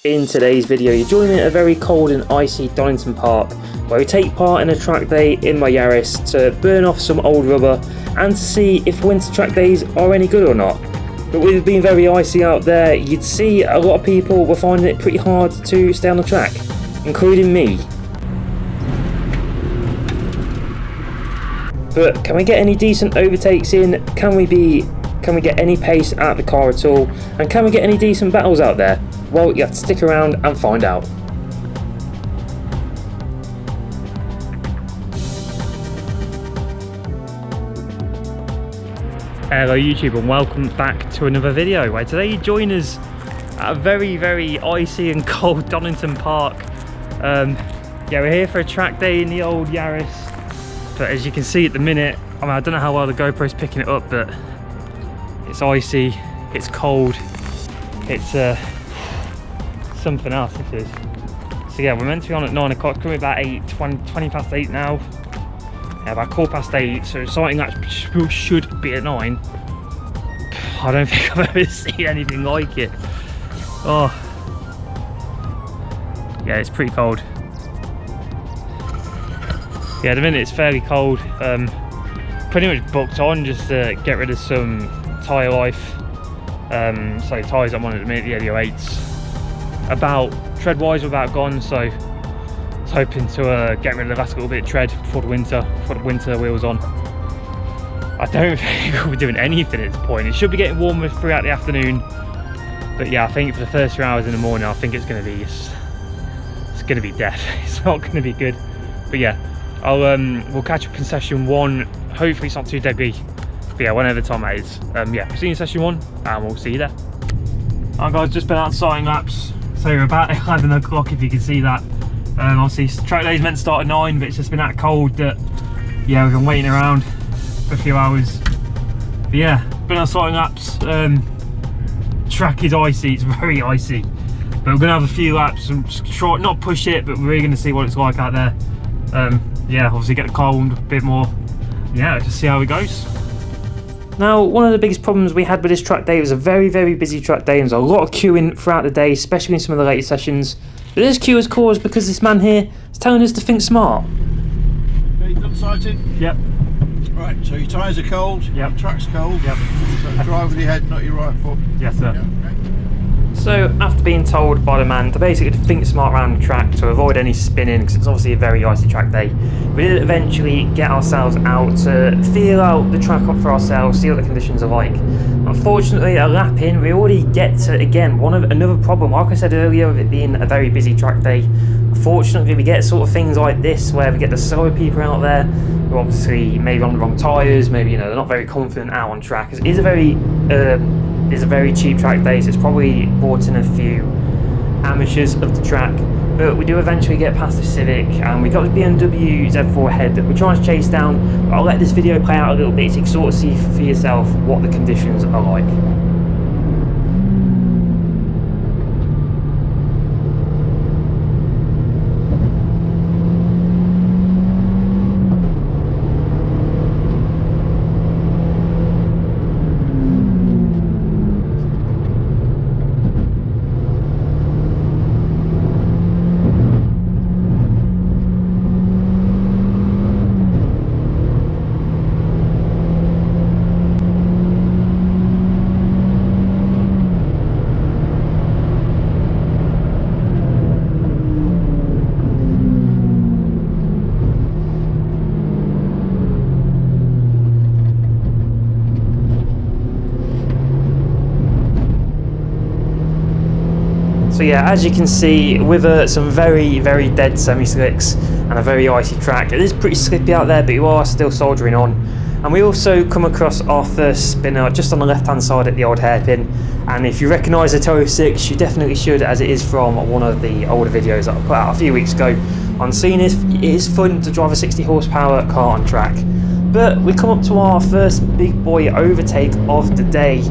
In today's video, you're joining me at a very cold and icy Donington Park, where we take part in a track day in my Yaris to burn off some old rubber and to see if winter track days are any good or not. But with it being very icy out there, you'd see a lot of people were finding it pretty hard to stay on the track, including me. But can we get any decent overtakes in? Can we get any pace at the car at all? And can we get any decent battles out there? Well, you have to stick around and find out. Hello YouTube and welcome back to another video where today you join us at a very icy and cold Donington Park. Yeah, we're here for a track day in the old Yaris, but as you can see at the minute, I don't know how well the GoPro's picking it up, but it's icy, it's cold, it's something else this is. So yeah, we're meant to be on at 9 o'clock, it's going to be about 20 past 8 now. Yeah, about 8:15, so something that should be at 9. I don't think I've ever seen anything like it. Oh. Yeah, it's pretty cold. Yeah, at the minute it's fairly cold. Pretty much booked on just to get rid of some tyre life. So the tyres I'm on at the minute, the Helio 8s. About tread wise we're about gone, so I was hoping to get rid of the last little bit of tread before the winter wheels on. I don't think we're doing anything at this point. It should be getting warmer throughout the afternoon, but yeah, I think for the first 3 hours in the morning, I think it's going to be death. It's not going to be good. But yeah, we'll catch up in session 1. Hopefully it's not too deadly. But yeah, whenever the time that is. Yeah, we'll see you in session 1 and we'll see you there. Alright guys, just been out starting laps. So we're about 11 o'clock if you can see that. Obviously track day's meant to start at 9, but it's just been that cold that yeah, we've been waiting around for a few hours. But yeah, been out starting laps. Track is icy, it's very icy. But we're gonna have a few laps and try not push it, but we're really gonna see what it's like out there. Yeah, obviously get the car warmed up a bit more. Yeah, just see how it goes. Now, one of the biggest problems we had with this track day was a very busy track day, and there was a lot of queuing throughout the day, especially in some of the later sessions. But this queue is caused because this man here is telling us to think smart. Okay, you done sighting? Yep. Right, so your tyres are cold, yep. Your track's cold, yep. So drive with your head, not your right foot. Yes, sir. Yep, okay. So, after being told by the man to basically think smart around the track to avoid any spinning, because it's obviously a very icy track day, we did eventually get ourselves out to feel out the track up for ourselves, see what the conditions are like. Unfortunately, a lap in, we already get to, again, another problem. Like I said earlier, with it being a very busy track day, unfortunately we get sort of things like this, where we get the slower people out there, who obviously maybe on the wrong tyres, maybe they're not very confident out on track. It is a very cheap track day, so it's probably brought in a few amateurs of the track, but we do eventually get past the Civic and we got the BMW Z4 head that we're trying to chase down. But I'll let this video play out a little bit so you can sort of see for yourself what the conditions are like. So yeah, as you can see, with some very dead semi-slicks and a very icy track, it is pretty slippy out there, but you are still soldiering on. And we also come across our first spinner just on the left hand side at the old hairpin, and if you recognise the Toyo 6, you definitely should, as it is from one of the older videos that I put out a few weeks ago on seeing if it is fun to drive a 60 horsepower car on track. But we come up to our first big boy overtake of the day.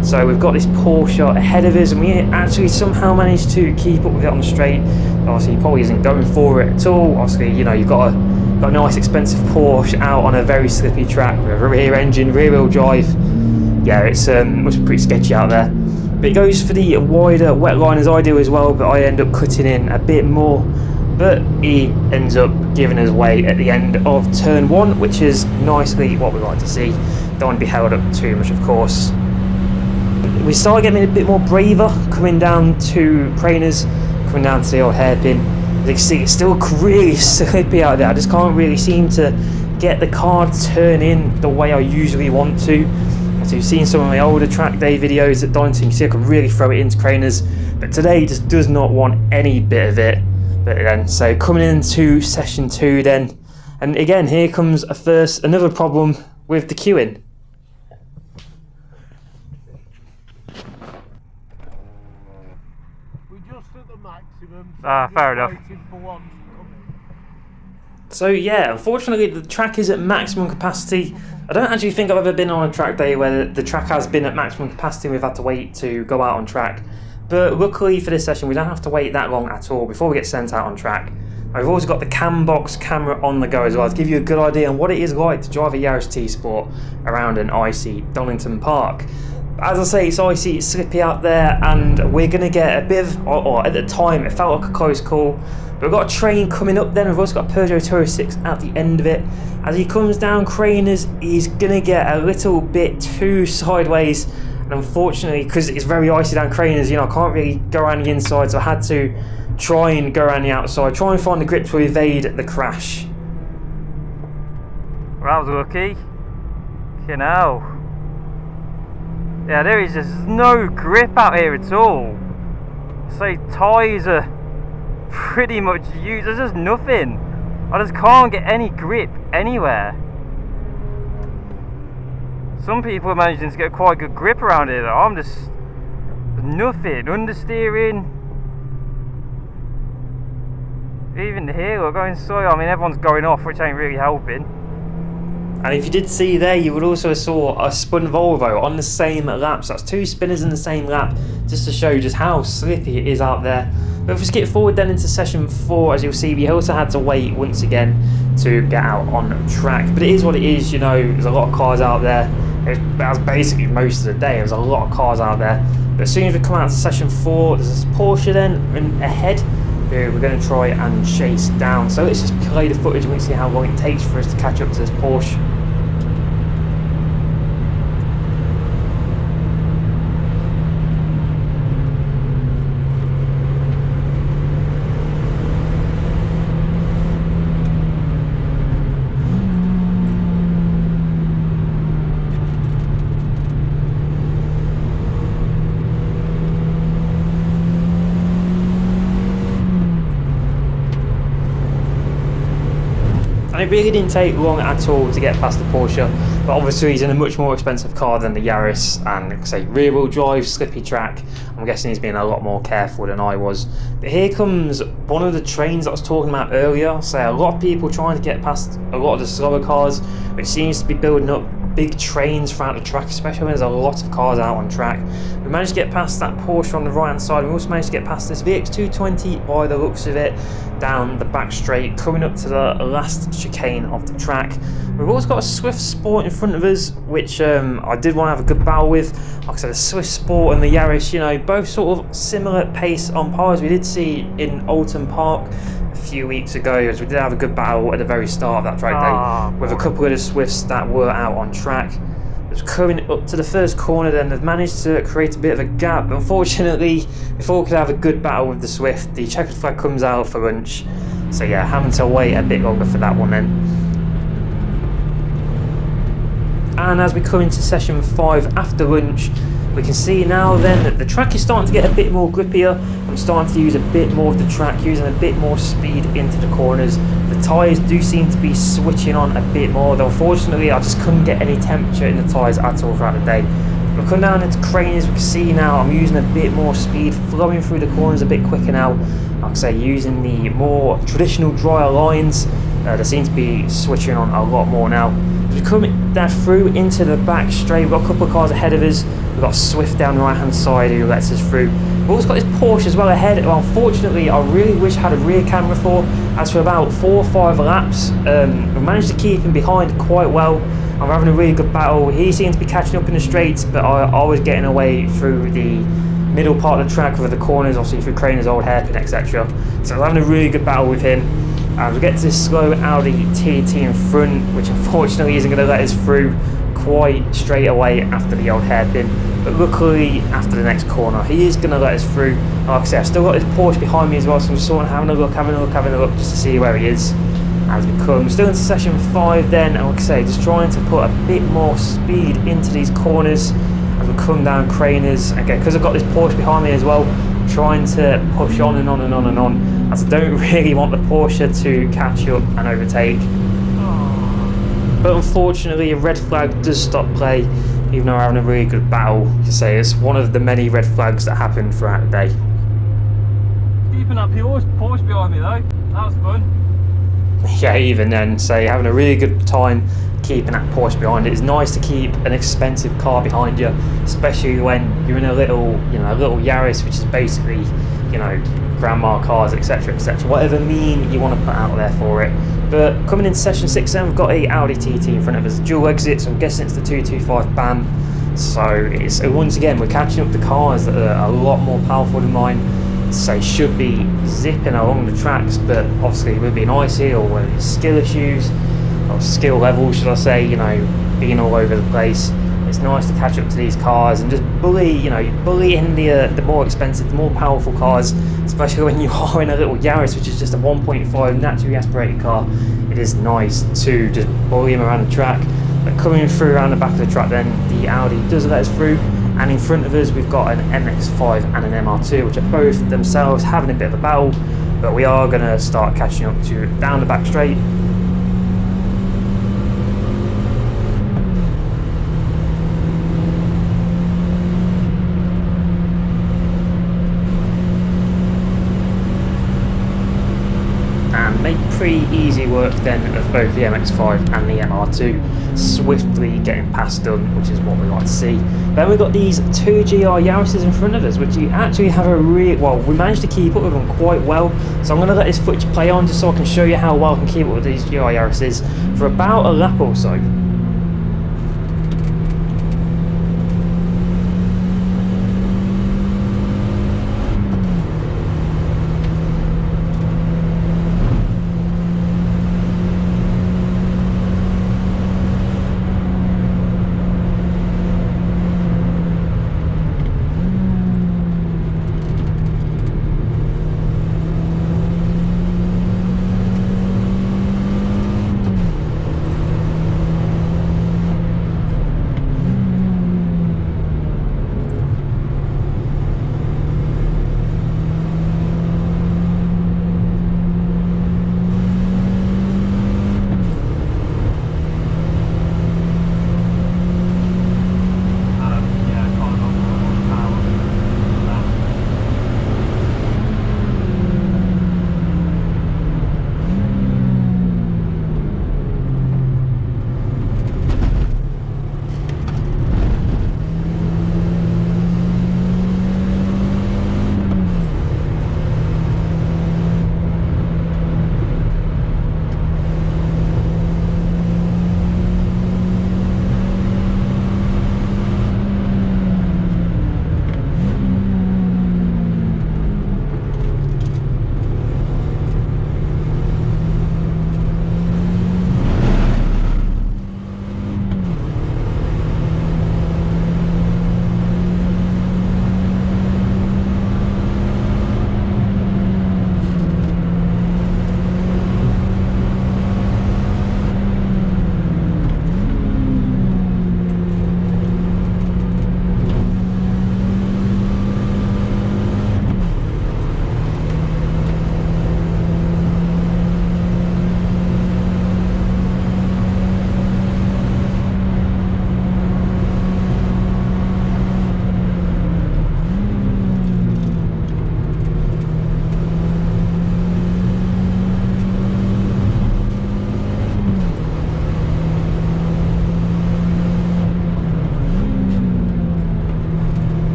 So we've got this Porsche ahead of us, and we actually somehow managed to keep up with it on the straight. Obviously, he probably isn't going for it at all. Obviously, you know, you've got a nice expensive Porsche out on a very slippy track with a rear engine, rear wheel drive. Yeah, it was pretty sketchy out there. But it goes for the wider wet line as I do as well, but I end up cutting in a bit more. But he ends up giving us way at the end of turn 1, which is nicely what we like to see. Don't want to be held up too much, of course. We start getting a bit more braver coming down to Craners, coming down to the old hairpin. As you can see, it's still really slippy out there. I just can't really seem to get the car turning the way I usually want to. As you've seen some of my older track day videos at Donington, you can see I can really throw it into Craners, but today just does not want any bit of it. But then, so coming into session 2 then, and again here comes another problem with the queuing. We just at the maximum. Fair enough. So yeah, unfortunately the track is at maximum capacity. I don't actually think I've ever been on a track day where the track has been at maximum capacity and we've had to wait to go out on track. But luckily for this session we don't have to wait that long at all before we get sent out on track. I've also got the Cambox camera on the go as well to give you a good idea on what it is like to drive a Yaris T-Sport around an icy Donington Park. As I say, it's icy, it's slippy out there, and we're going to get a bit of, or at the time it felt like a close call, but we've got a train coming up then. We've also got a Peugeot 206 at the end of it. As he comes down Craners, he's going to get a little bit too sideways, and unfortunately, because it's very icy down Craners, you know, I can't really go around the inside, so I had to try and go around the outside, try and find the grip to evade the crash. Well, that was lucky. You know. Yeah, there is just no grip out here at all. So tyres are pretty much used. There's just nothing. I just can't get any grip anywhere. Some people are managing to get quite good grip around here though. I'm just nothing. Understeering. Even here, we're going slow. I mean, everyone's going off, which ain't really helping. And if you did see there, you would also saw a spun Volvo on the same lap. So that's 2 spinners in the same lap, just to show just how slippy it is out there. But if we skip forward then into session 4, as you'll see, we also had to wait once again to get out on track. But it is what it is, you know, there's a lot of cars out there. That was basically most of the day, there was a lot of cars out there. But as soon as we come out to session 4, there's this Porsche then ahead, who we're going to try and chase down. So let's just play the footage and we see how long it takes for us to catch up to this Porsche. It really didn't take long at all to get past the Porsche, but obviously he's in a much more expensive car than the Yaris, and like I say, rear wheel drive, slippy track. I'm guessing he's being a lot more careful than I was. But here comes one of the trains that I was talking about earlier. So a lot of people trying to get past a lot of the slower cars, which seems to be building up big trains throughout the track, especially when there's a lot of cars out on track. We managed to get past that Porsche on the right hand side. We also managed to get past this VX220 by the looks of it, down the back straight, coming up to the last chicane of the track. We've also got a Swift Sport in front of us, which I did want to have a good battle with. Like I said, the Swift Sport and the Yaris, you know, both sort of similar pace on par, as we did see in Donington Park a few weeks ago, as we did have a good battle at the very start of that track day with a couple of the Swifts that were out on track. It was coming up to the first corner, then they've managed to create a bit of a gap. Unfortunately, before we could have a good battle with the Swift, the checkered flag comes out for lunch. So yeah, having to wait a bit longer for that one then. And as we come into session 5 after lunch, we can see now then that the track is starting to get a bit more grippier. I'm starting to use a bit more of the track, using a bit more speed into the corners. The tyres do seem to be switching on a bit more, though unfortunately I just couldn't get any temperature in the tyres at all throughout the day. We'll come down into Craners, we can see now I'm using a bit more speed, flowing through the corners a bit quicker now. Like I say, using the more traditional drier lines, they seem to be switching on a lot more now. As we come down through into the back straight, we've got a couple of cars ahead of us. We've got Swift down the right hand side who lets us through. We've also got this Porsche as well ahead. Well, unfortunately, I really wish I had a rear camera for. As for about 4 or 5 laps, we managed to keep him behind quite well. I'm having a really good battle. He seems to be catching up in the straights, but I was getting away through the middle part of the track with the corners, obviously through Craner's old hairpin, etc. So we're having a really good battle with him. We get to this slow Audi TT in front, which unfortunately isn't going to let us through quite straight away after the old hairpin. But luckily, after the next corner, he is going to let us through. Like I say, I've still got his Porsche behind me as well, so I'm sort of having a look just to see where he is as we come. Still into session 5 then, and like I say, just trying to put a bit more speed into these corners as we come down Craner's. Again, because I've got this Porsche behind me as well, trying to push on and on and on and on, as I don't really want the Porsche to catch up and overtake. But unfortunately, a red flag does stop play, even though we're having a really good battle. To say it's one of the many red flags that happened throughout the day. Keeping that Porsche behind me though, that was fun. Yeah, even then, say having a really good time keeping that Porsche behind it. It's nice to keep an expensive car behind you, especially when you're in a little Yaris, which is basically, grandma cars, etc., etc. Whatever meme you want to put out there for it. But coming into session 6 then, we've got a Audi TT in front of us, dual exit, so I'm guessing it's the 225 BAM. So once again, we're catching up to cars that are a lot more powerful than mine. Say should be zipping along the tracks, but obviously with being icy or with skill issues, or skill level should I say, being all over the place, it's nice to catch up to these cars and just bully in the more expensive, the more powerful cars, especially when you are in a little Yaris, which is just a 1.5 naturally aspirated car. It is nice to just bully him around the track. But coming through around the back of the track then, the Audi does let us through, and in front of us we've got an MX-5 and an MR2, which are both themselves having a bit of a battle, but we are going to start catching up to down the back straight. Make pretty easy work then of both the MX-5 and the MR2, swiftly getting past them, which is what we like to see. Then we've got these two GR Yarises in front of us, which you actually have we managed to keep up with them quite well. So I'm going to let this footage play on just so I can show you how well I can keep up with these GR Yarises for about a lap or so.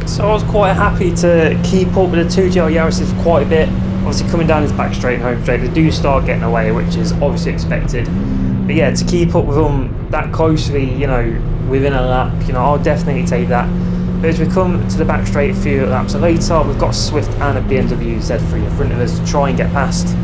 So I was quite happy to keep up with the two GR Yarises for quite a bit. Obviously coming down his back straight and home straight, they do start getting away, which is obviously expected. But yeah, to keep up with them that closely, you know, within a lap, you know, I'll definitely take that. But as we come to the back straight a few laps later, we've got a Swift and a BMW Z3 in front of us to try and get past.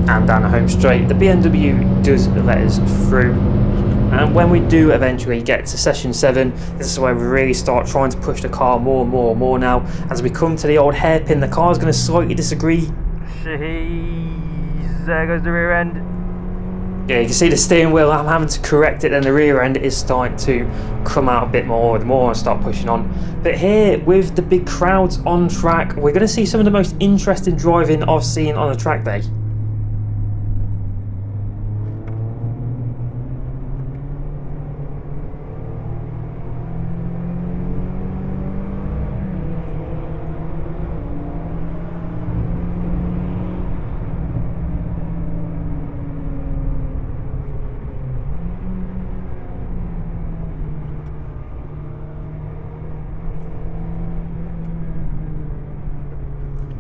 And down the home straight, the BMW does let us through, and when we do eventually get to session 7, this is where we really start trying to push the car more and more and more. Now as we come to the old hairpin, the car's going to slightly disagree. Jeez, there goes the rear end. Yeah, you can see the steering wheel, I'm having to correct it, and the rear end is starting to come out a bit more the more I start pushing on. But here, with the big crowds on track, we're going to see some of the most interesting driving I've seen on a track day.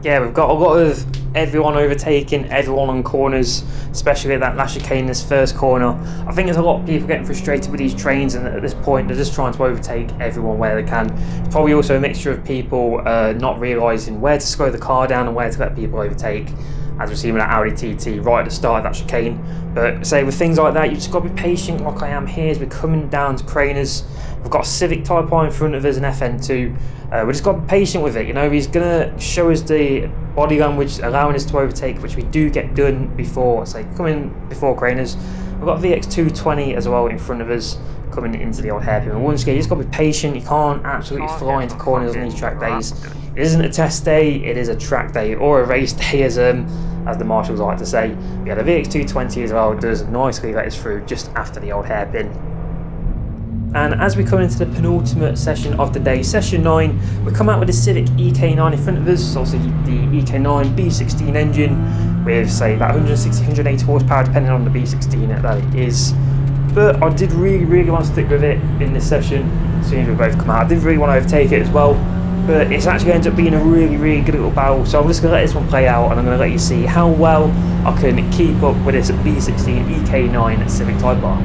Yeah, we've got a lot of everyone overtaking everyone on corners, especially at that last chicane, this first corner. I think there's a lot of people getting frustrated with these trains, and at this point they're just trying to overtake everyone where they can. It's probably also a mixture of people not realising where to slow the car down and where to let people overtake, as we've seen with that Audi TT right at the start of that chicane. But say with things like that, you've just got to be patient like I am here as we're coming down to Craners. We've got a Civic Type I in front of us, an FN2. We just got to be patient with it. You know, he's going to show us the body language allowing us to overtake, which we do get done before, say, coming before Craners. We've got VX220 as well in front of us coming into the old hairpin. And once again, you just got to be patient. You can't absolutely fly into corners on these track days. It isn't a test day, it is a track day, or a race day as the marshals like to say. Yeah, the VX220 as well does nicely let us through just after the old hairpin. And as we come into the penultimate session of the day, session 9, we come out with the Civic EK9 in front of us. Also the EK9 B16 engine with, say, about 160, 180 horsepower, depending on the B16 that it is. But I did really want to stick with it in this session. As soon as we both come out, I did really want to overtake it as well. But it's actually ends up being a really good little battle. So I'm just going to let this one play out, and I'm going to let you see how well I can keep up with this B16 EK9 Civic Type R.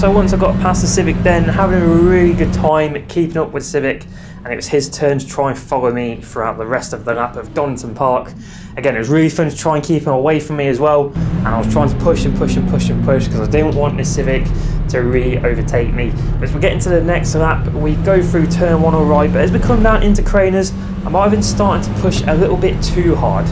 So once I got past the Civic, then having a really good time keeping up with Civic, and it was his turn to try and follow me throughout the rest of the lap of Donington Park. Again, it was really fun to try and keep him away from me as well, and I was trying to push and push and push and push because I didn't want this Civic to really overtake me. But as we get into the next lap, we go through turn 1 all right, but as we come down into Craners, I might have been starting to push a little bit too hard.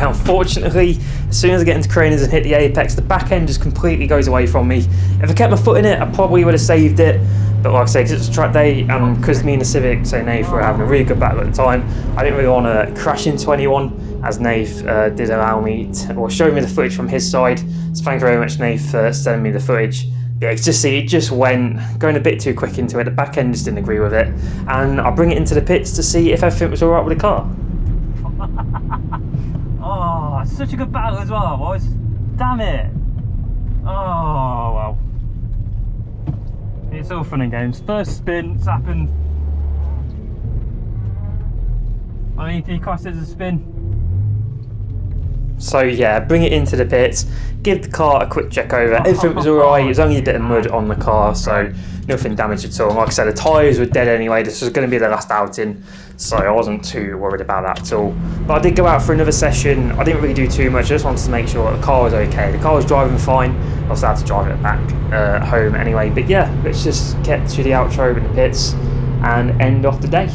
Unfortunately, as soon as I get into Craners and hit the apex, the back end just completely goes away from me. If I kept my foot in it, I probably would have saved it. But like I say, because it's a track day, and because me and the Civic, so Nave, were having a really good battle at the time, I didn't really want to crash into anyone, as Nave did allow me to, or show me the footage from his side. So thank you very much, Nave, for sending me the footage. Yeah, it's just, it just went going a bit too quick into it. The back end just didn't agree with it, and I bring it into the pits to see if everything was all right with the car. Oh, such a good battle as well, boys. Damn it. Oh, well. It's all fun and games. First spin, it's happened. I mean, he cost us a spin. So yeah, bring it into the pits, give the car a quick check over. Everything was alright, it was only a bit of mud on the car, so nothing damaged at all. Like I said, the tyres were dead anyway, this was going to be the last outing, so I wasn't too worried about that at all. But I did go out for another session. I didn't really do too much, I just wanted to make sure the car was okay. The car was driving fine, I also had to drive it back home anyway. But yeah, let's just get to the outro in the pits and end off the day.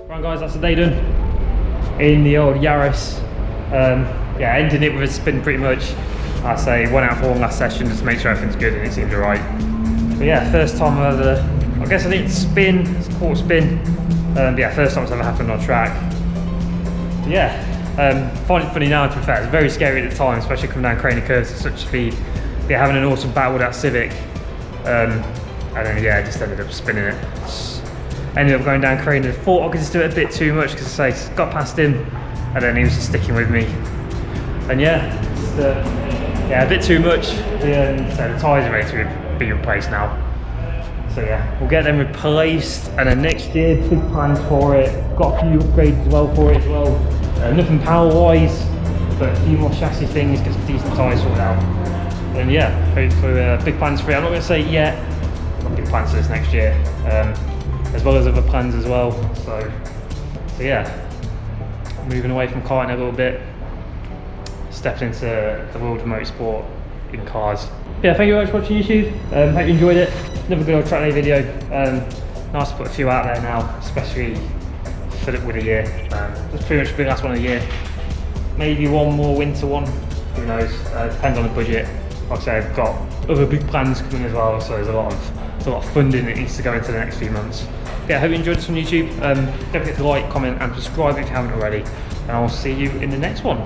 Right guys, that's the day done in the old Yaris. Yeah, ending it with a spin pretty much. I say 1 out of 4 last session just to make sure everything's good, and it seemed alright. But yeah, first time I guess I didn't spin, it's a quarter spin. But yeah, first time it's ever happened on track. But yeah, find it funny now, to be fair. It's very scary at the time, especially coming down craning curves at such speed. But yeah, having an awesome battle with that Civic. And then yeah, just ended up spinning it. Ended up going down Crane and thought I could just do it a bit too much because I got past him and then he was just sticking with me. And yeah, yeah, a bit too much. So the tyres are ready to be replaced now. So yeah, we'll get them replaced, and then next year, big plans for it. Got a few upgrades as well for it as well. Nothing power wise, but a few more chassis things, get some decent tyres sorted out. And yeah, hope for big plans for it. I'm not going to say it yet. I've got big plans for this next year. As well as other plans as well. So yeah, moving away from karting a little bit, stepping into the world of motorsport in cars. Yeah, thank you very much for watching YouTube. Hope you enjoyed it. Another good old track day video. Nice to put a few out there now, especially fill it with a year. That's pretty much the last one of the year. Maybe one more winter one, who knows, depends on the budget. Like I say, I've got other big plans coming as well, so there's a lot of funding that needs to go into the next few months. Yeah, I hope you enjoyed this on YouTube. Don't forget to like, comment and subscribe if you haven't already, and I'll see you in the next one.